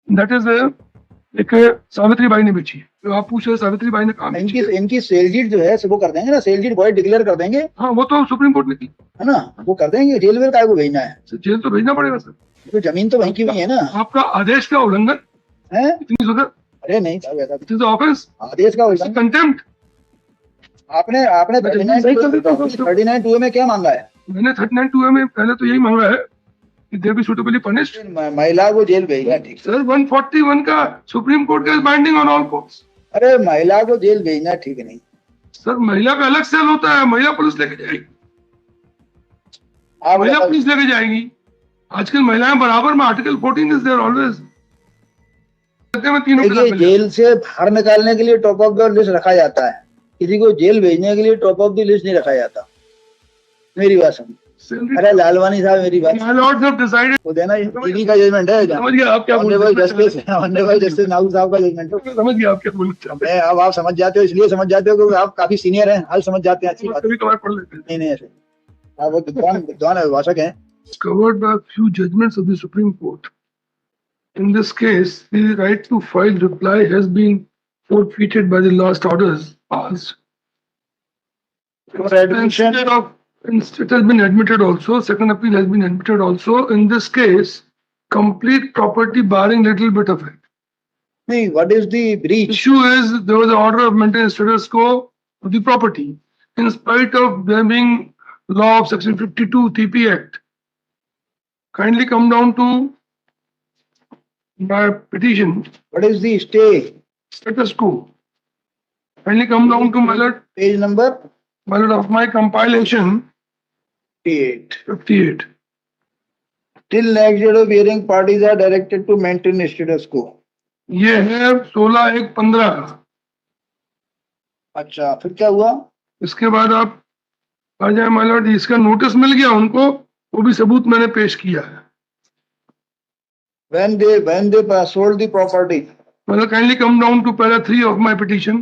That is एक Savitri by ने बेची है। तो आप पूछ रहे सावित्री बाई ने कहा बेची है? इनकी सेल डीड जो है वो कर देंगे ना, सेल डीड बॉय डिक्लेयर कर देंगे, हाँ वो तो सुप्रीम कोर्ट ने की है ना, वो कर देंगे। जेल वेल काय को भेजना है, सर, जेल तो भेजना पड़ेगा सर। तो जमीन तो वहीं की वहीं है ना। आपका आदेश का उल्लंघन है? इतनी सदर, अरे नहीं साहब, ऐसा इट इज ऑफेंस, आदेश का उल्लंघन। कंटेम्प्ट। आपने आपने 39(2) में क्या मांगा है? मैंने 39(2) में पहले तो यही मांगा है कि दे बी सुटेबली पनिश्ड। महिला को जेल भेजना ठीक। सर 141 का सुप्रीम कोर्ट का बाइंडिंग ऑन ऑल कोर्ट्स। अरे महिला को जेल भेजना ठीक नहीं। सर महिला का अलग सेल होता है, महिला पुलिस लेके जाएगी, महिला पुलिस लेके जाएगी। आजकल महिलाएं बराबर में, आर्टिकल 14 इज देयर ऑलवेज। जेल से बाहर निकालने के लिए टॉप ऑफ द लिस्ट रखा जाता है, किसी को जेल भेजने के लिए टॉप ऑफ द लिस्ट नहीं रखा जाता। मेरी बात समझ। अरे लालवानी साहब मेरी बात, वो देना टीवी का जजमेंट है। समझ गया आप क्या बोल रहे हैं? जस्टिस नागू साहब का जजमेंट है। समझ गया आप क्या बोलना चाहते हैं? अब आप समझ जाते हो, इसलिए समझ जाते हो क्योंकि आप काफी सीनियर हैं, हल समझ जाते हैं। अच्छी बात, कभी कभार पढ़ लेते हैं। नहीं नहीं ऐसे आप विद्वान अभिभाषक हैं। Covered by a few judgments of the Supreme Court. In this case, the right to file reply has been forfeited by the last orders passed. It has been admitted also. Second appeal has been admitted also. In this case, complete property barring little bit of it. नहीं, what is the breach? Issue is there was an order of maintenance status quo of the property, in spite of there being law of Section 52 TP Act. Kindly come down to my petition. What is the stay? Status quo. Kindly come down to my lord, Page number of my compilation 58. 58. Till next date of hearing, parties are directed to maintain status quo. ये है 16/1/15 का। अच्छा, फिर क्या हुआ? इसके बाद आप आ जाए माय लॉर्ड, इसका नोटिस मिल गया उनको, वो भी सबूत मैंने पेश किया है। When they sold the property. मतलब kindly come down to para 3 of my petition.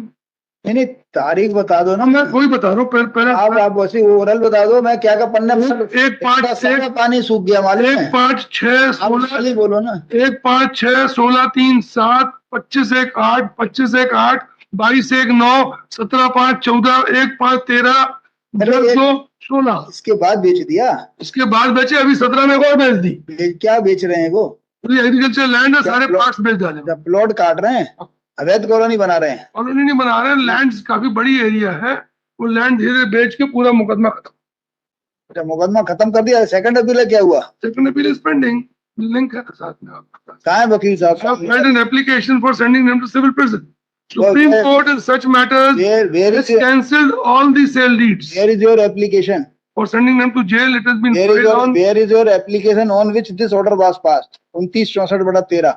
नहीं तारीख बता दो ना। मैं वही बता रहा हूँ, पैरा आप वैसे ओरल बता दो, मैं क्या पन्ना 1-5 पानी सूख गया मालूम है। 1-5-6-16 बोलो ना। 1-5-6-16-3-7 25-1-8 25-1-8 22-1-9 17-5-14 1-5-13 10-2-16। इसके बाद बेच दिया? इसके बाद बेचे, अभी 17 में और बेच दी। क्या बेच रहे हैं वो? एग्रीकल्चर लैंड है, सारे पार्ट्स बेच डाले। जब प्लॉट काट रहे हैं, अवैध कॉलोनी बना रहे हैं। कॉलोनी नहीं बना रहे हैं, लैंड काफी बड़ी एरिया है, वो लैंड धीरे बेच के पूरा मुकदमा खत्म। अच्छा, मुकदमा खत्म कर दिया। सेकंड अपील क्या हुआ? Second appeal is pending, link है साथ में। कहाँ है वकील साहब? filed an application for sending them to civil prison. Supreme Court in such matters has cancelled all the sale deeds. Where is your application? For sending them to jail, it has been filed on. Where is your application on which this order was passed? 29/64/13.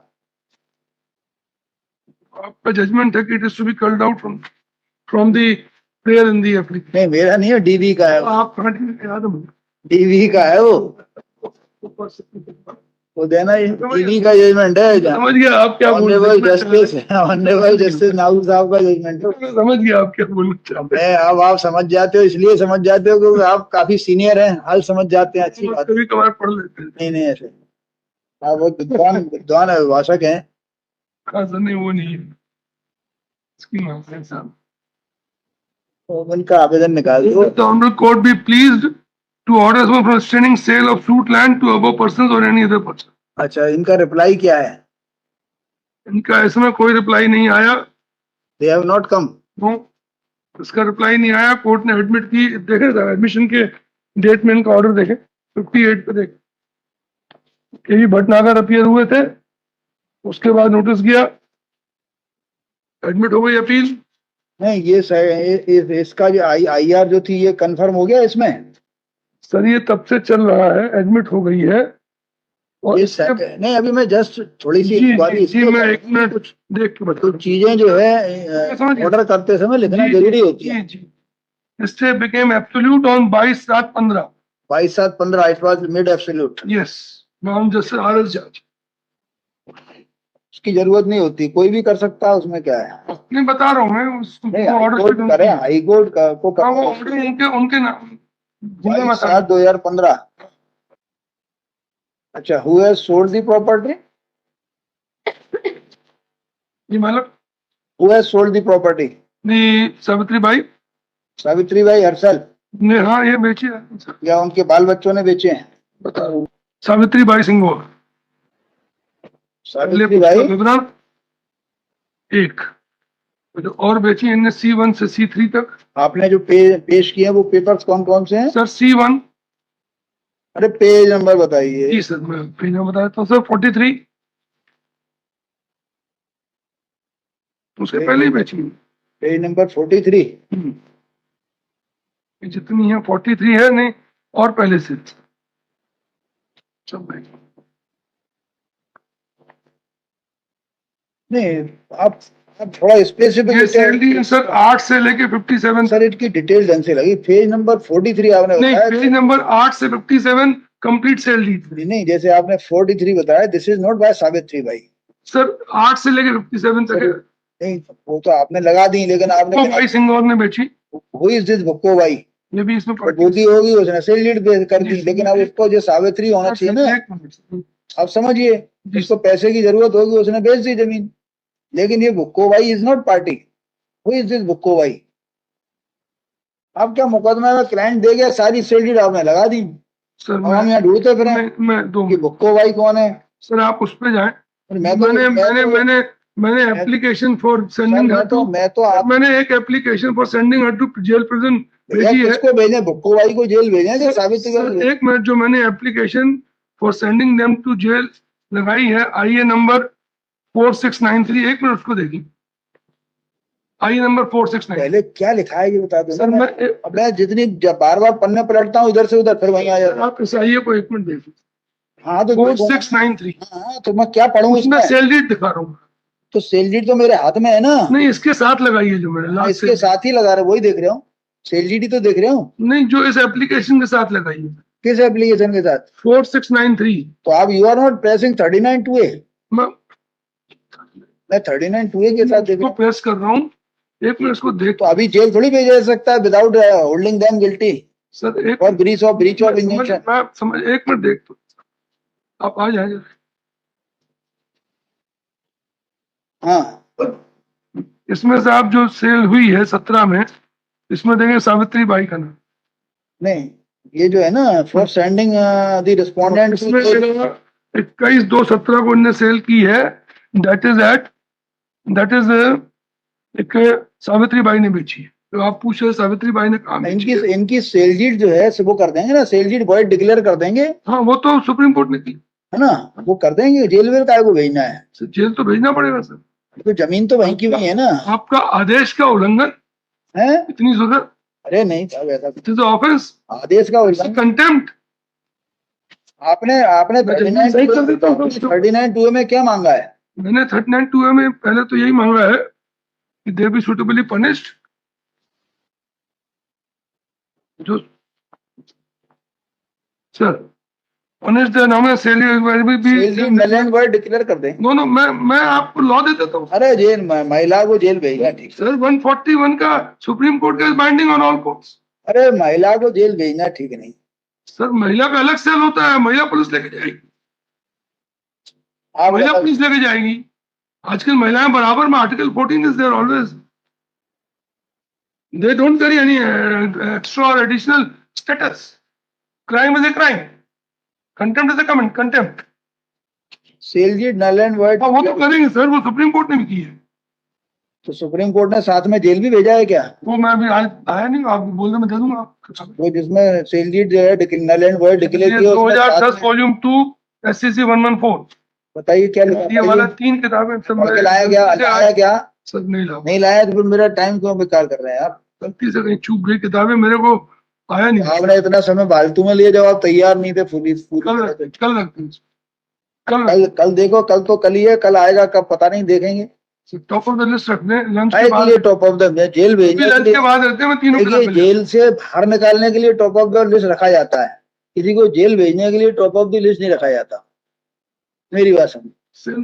आपका judgement है कि it is to be culled out from the prayer in the application. नहीं, मेरा नहीं है, DV का है। आप कहाँ याद है मुझे? डीवी का है वो देना डीवी का जजमेंट है। समझ गया आप क्या बोल रहे हैं? जस्टिस नागू साहब का जजमेंट है। समझ गया आप क्या बोलना चाहते हैं? अब आप समझ जाते हो, इसलिए समझ जाते हो क्योंकि आप काफी सीनियर हैं, हल समझ जाते हैं। अच्छी बात, कभी कभार पढ़ लेते हैं। नहीं नहीं ऐसे आप विद्वान अभिभाषक हैं। नहीं वो नहीं है, इसकी मांग साहब उनका आवेदन निकाल दो। The Honorable Court be pleased to order from restraining sale of fruit land to above persons or any other person. अच्छा, इनका रिप्लाई क्या है? इनका इसमें कोई रिप्लाई नहीं आया। They have not come. No, इसका रिप्लाई नहीं आया। कोर्ट ने एडमिट की, देखे एडमिशन के डेट में इनका ऑर्डर देखे 58 पे देखे, के भटनागर अपीयर हुए थे, उसके बाद नोटिस गया, एडमिट हो गई अपील। नहीं, ये इसका जो IR जो थी ये कंफर्म हो गया इसमें? सर ये तब से चल रहा है, एडमिट हो गई है। और नहीं, अभी मैं जस्ट थोड़ी सी मैं 1 मिनट देख के बता। चीजें जो है ऑर्डर करते समय लिखना जरूरी होती है। Stay became absolute on 22/7/15. 22/7/15 it was made absolute. Yes, on Justice R.S. Judge. उसकी जरूरत नहीं होती, कोई भी कर सकता है, उसमें क्या है? नहीं बता रहा हूँ मैं, ऑर्डर करें हाई कोर्ट को उनके नाम 22/7/2015। अच्छा, who has sold the property? ये मालक Who has sold the property? नहीं, सावित्री बाई सावित्री बाई हर्षल ने, हाँ ये बेची है। या उनके बाल बच्चों ने बेचे हैं? बता रहा हूँ, सावित्री बाई सिंह, सावित्री बाई विवरण एक, जो और बेची इनने C1 से C3 तक। आपने जो पेश किए हैं वो पेपर्स कौन कौन से हैं? सर C1, अरे पेज नंबर बताइए। जी सर मैं पेज नंबर बताया तो सर 43, उसके पहले ही बेची। Page number 43। ये जितनी है 43 है, नहीं और पहले से सब बेची। नहीं आप थोड़ा स्पेसिफिक। ये सैलरी सर 8 से लेके 57। सर इसकी डिटेल ढंग से लगी। पेज नंबर 43 आपने नहीं, बताया। पेज नंबर 8 से 57 कंप्लीट सैलरी। नहीं, जैसे आपने 43 बताया, this is not by Savitri Bai. Sir 8 से लेके 57 तक है। नहीं वो तो आपने लगा दी, लेकिन आपने भाई सिंह ने बेची। Who is this Bukko Bai? ये भी इसमें बुद्धि होगी, उसने सेल लीड कर दी, लेकिन अब उसको जो सावित्री होना चाहिए ना, आप समझिए, जिसको पैसे की जरूरत होगी उसने बेच दी जमीन। लेकिन ये Bukko Bai is not party. Who is this Bukko Bai? आप क्या मुकदमा में क्लाइंट दे गया, सारी सेल लीड आपने लगा दी। सर हम यहाँ ढूंढते फिर मैं बुक्को बाई कौन है। सर आप उस पे जाए। मैंने एप्लीकेशन फॉर सेंडिंग मैंने एक application for sending her to jail prison भेजी है। किसको भेजे? बुक्को बाई को जेल भेजे या सावित्री बाई? एक मिनट, जो मैंने application for sending them to jail लगाई है, आईए नंबर 4693, एक मिनट उसको देखिए। आईए नंबर 4693 पहले क्या लिखा है ये बता दो सर। मैं जितनी बार बार पन्ने पलटता हूँ इधर से उधर, फिर वहीं आ जाता। आप इस आईए को एक मिनट देखिए। हाँ तो 4693। हाँ तो मैं क्या पढ़ूँ इसमें? सेल लीड दिखा रहा हूँ। तो सेल लीड तो मेरे हाथ में है ना। नहीं, इसके साथ लगाई है जो मैंने इसके साथ ही लगा रहे, वही देख रहा हूँ। सेल लीड ही तो देख रहा हूँ। नहीं, जो इस एप्लीकेशन के साथ लगाई है। किस एप्लीकेशन के साथ? 4693। तो आप you are not pressing 39(2)A। मैं 39(2)A के साथ देखो प्रेस कर रहा हूँ, एक मिनट इसको देख। तो अभी जेल थोड़ी भेजा जा सकता है without holding them guilty sir. एक और ब्रीच ऑफ इंजंक्शन। मैं समझ, एक मिनट देख तो आप आ जाए। हाँ, इसमें से आप जो सेल हुई है 17 में, इसमें देंगे सावित्री बाई का नाम। नहीं, ये जो है ना फॉर सेंडिंग द रिस्पोंडेंट 21/2/17 को इनने सेल की है। दैट इज एक सावित्री बाई ने बेची है। तो आप पूछ रहे सावित्री बाई ने काम इनकी सेल डीड जो है वो कर देंगे ना, सेल डीड वॉइड डिक्लेयर कर देंगे। हाँ वो तो सुप्रीम कोर्ट ने की है ना, वो कर देंगे। जेल वेल काय को भेजना है? जेल तो भेजना पड़ेगा सर। तो जमीन तो वहीं की वहीं है ना। आपका आदेश का उल्लंघन है इतनी जरूरत? अरे नहीं साहब, ऐसा ऑफेंस, आदेश का उल्लंघन, कंटेम्प्ट। आपने 39(2)A में क्या मांगा है? मैंने 39(2)A में पहले तो यही मांगा है कि दे बी सुटेबली पनिश्ड। जो sir punish the normal cell declare कर दें। नो मैं आपको लॉ दे देता हूँ। अरे जेल, महिला को जेल भेजना ठीक सर 141 का सुप्रीम कोर्ट का बाइंडिंग ऑन ऑल कोर्ट्स। अरे महिला को जेल भेजना ठीक नहीं सर। महिला का अलग सेल होता है, महिला पुलिस लेके जाएगी। महिला पुलिस लेके जाएगी। आजकल महिलाएं बराबर में, article 14 is there always. They don't carry any extra और additional status. Crime is a crime, contempt is a contempt. Sale deed null and void वो तो करेंगे सर, वो सुप्रीम कोर्ट ने भी की है। तो सुप्रीम कोर्ट ने साथ में जेल भी भेजा है क्या? वो मैं अभी आया नहीं, आप बोल रहे मैं दे दूंगा। वो जिसमें सेल डीड जो है नल एंड वॉइड डिक्लेयर किया 2010 वॉल्यूम 2 SCC 114। बताइए क्या लिखा? ये वाला 3 किताबें लाया क्या? सर नहीं लाया तो फिर मेरा टाइम क्यों बेकार कर रहे हैं आप? गलती से कहीं चूक गई किताबें, मेरे को आया नहीं। आपने इतना समय फालतू में लिए जब आप तैयार नहीं थे। कल देखो, कल तो कल ही है, कल आएगा कब पता नहीं, देखेंगे। टॉप ऑफ द लिस्ट रख दें, लंच के बाद। टॉप ऑफ द जेल भेजने लंच के बाद रखते हैं, मैं तीनों देखिए, जेल से बाहर निकालने के लिए टॉप ऑफ द लिस्ट रखा जाता है। किसी को जेल भेजने के लिए टॉप ऑफ द लिस्ट नहीं रखा जाता। मेरी बात समझ।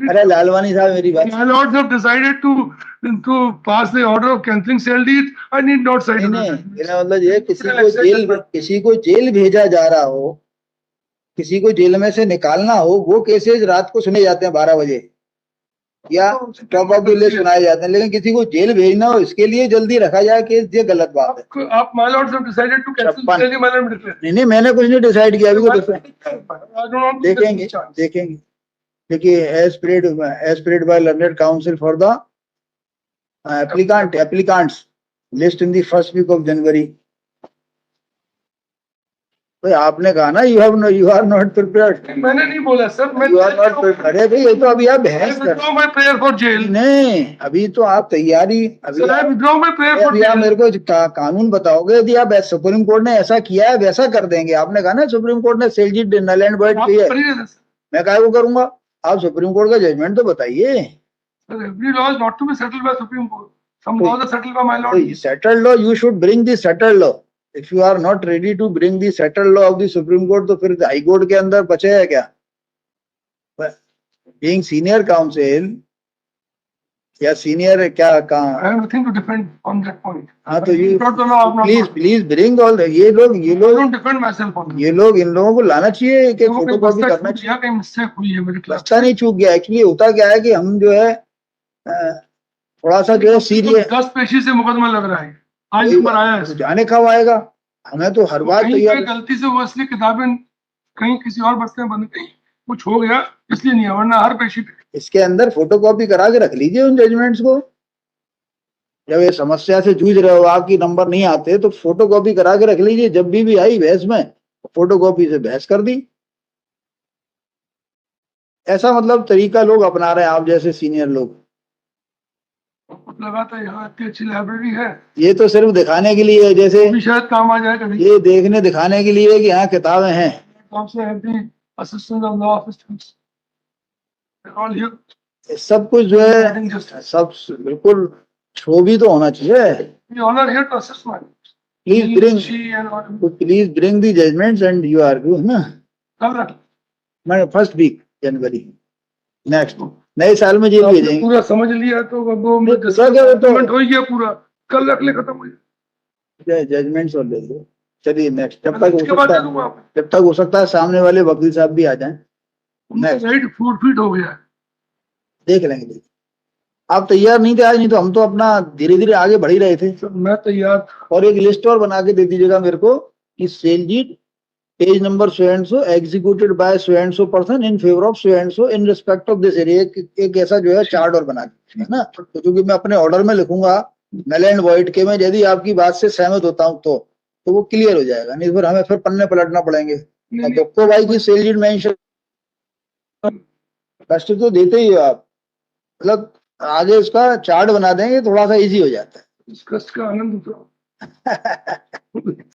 अरे लालवानी साहब मेरी बात। My lords have decided to pass the order of cancelling sale deeds. I need not cite. मेरा मतलब ये, किसी को जेल भेजा जा रहा हो, किसी को जेल में से निकालना हो, वो केसेस रात को सुने जाते हैं 12 बजे। या टॉप ऑफ द लिस्ट बनाए जाते हैं, लेकिन किसी को जेल भेजना हो इसके लिए जल्दी रखा जाए केस, ये गलत बात है। आप my Lord's have decided to cancel my Lord declare. नहीं, मैंने कुछ नहीं डिसाइड किया, अभी तो देखेंगे देखेंगे। देखिए, as paid by learned counsel for the applicants list in the first week of January। भाई आपने कहा ना यू आर नॉट प्रिपेयर्ड। मैंने नहीं बोला सर, मैं यू आर नॉट प्रिपेयर्ड। अरे भाई ये तो अभी आप बहस कर रहे मैं प्रेयर फॉर जेल नहीं, अभी तो आप तैयारी, अभी आप मेरे को कानून बताओगे। यदि आप सुप्रीम कोर्ट ने ऐसा किया है वैसा कर देंगे। आपने कहा ना सुप्रीम कोर्ट ने सेलजीट नल एंड वॉइड की है, मैं काहे को करूंगा? आप सुप्रीम कोर्ट का जजमेंट तो बताइए। Every law is not to be settled by Supreme Court. Some laws are settled by my lord. Settled law, you should bring the settled law. If you are not ready to bring the settled law of the Supreme Court, तो फिर high court के अंदर बचेगा क्या? Being senior counsel या senior क्या कहाँ? I have nothing to defend on that point. हाँ तो you please bring all the ये लोग don't defend myself on ये लोग इन लोगों को लाना चाहिए कि फोटोकॉपी करना चाहिए। कहीं मिस्टेक हुई है मेरे क्लास। रास्ता नहीं चूक गया। एक्चुअली होता क्या है कि हम जो है थोड़ा सा जो है सीरियस 10 पेशी से मुकदमा लग रहा है। आज नंबर आया है, जाने कब आएगा? हमें तो हर बार तैयार गलती से वो इसलिए किताबें कहीं किसी और बस्ते में बंद कहीं कुछ हो गया इसलिए नहीं है, वरना हर पेशी पे इसके अंदर फोटोकॉपी करा के रख लीजिए उन जजमेंट्स को। जब ये समस्या से जूझ रहे हो, आपकी नंबर नहीं आते, तो फोटोकॉपी करा के रख लीजिए। जब भी आई बहस में फोटोकॉपी से बहस कर दी। ऐसा मतलब तरीका लोग अपना रहे हैं आप जैसे सीनियर लोग। लगा था यहाँ इतनी अच्छी लाइब्रेरी है, ये तो सिर्फ दिखाने के लिए है, जैसे शायद काम आ जाए कभी। ये देखने दिखाने के लिए कि यहाँ किताबें हैं। सब कुछ जो है सब बिल्कुल शो भी तो होना चाहिए। Please bring the judgements and you argue ना। मैं फर्स्ट वीक जनवरी नेक्स्ट नए साल में जेल भेजेंगे। पूरा समझ लिया तो वो हो गया पूरा, कल रख ले खत्म हो जाए जजमेंट्स और ले लो। चलिए नेक्स्ट। जब तक हो सकता है सामने वाले वकील साहब भी आ जाएं। नेक्स्ट फीट हो गया, देख लेंगे। आप तैयार नहीं थे आज, नहीं तो हम तो अपना धीरे धीरे आगे बढ़ ही रहे थे। मैं तैयार। और एक लिस्ट और बना के दे दीजिएगा मेरे को कि sale deed page number so and so executed by so and so person in favour of so and so in respect of this area. एक ऐसा जो है चार्ट और बना दीजिएगा ना, तो क्योंकि मैं अपने ऑर्डर में लिखूंगा नल एंड वॉइड के में यदि आपकी बात से सहमत होता हूँ तो वो क्लियर हो जाएगा। नहीं फिर हमें फिर पन्ने पलटना पड़ेंगे। तो भाई की सेलजीट मेंशन कष्ट तो देते ही हो आप, मतलब आगे उसका चार्ट बना देंगे, थोड़ा सा इजी हो जाता है। इस कष्ट का आनंद उठाओ।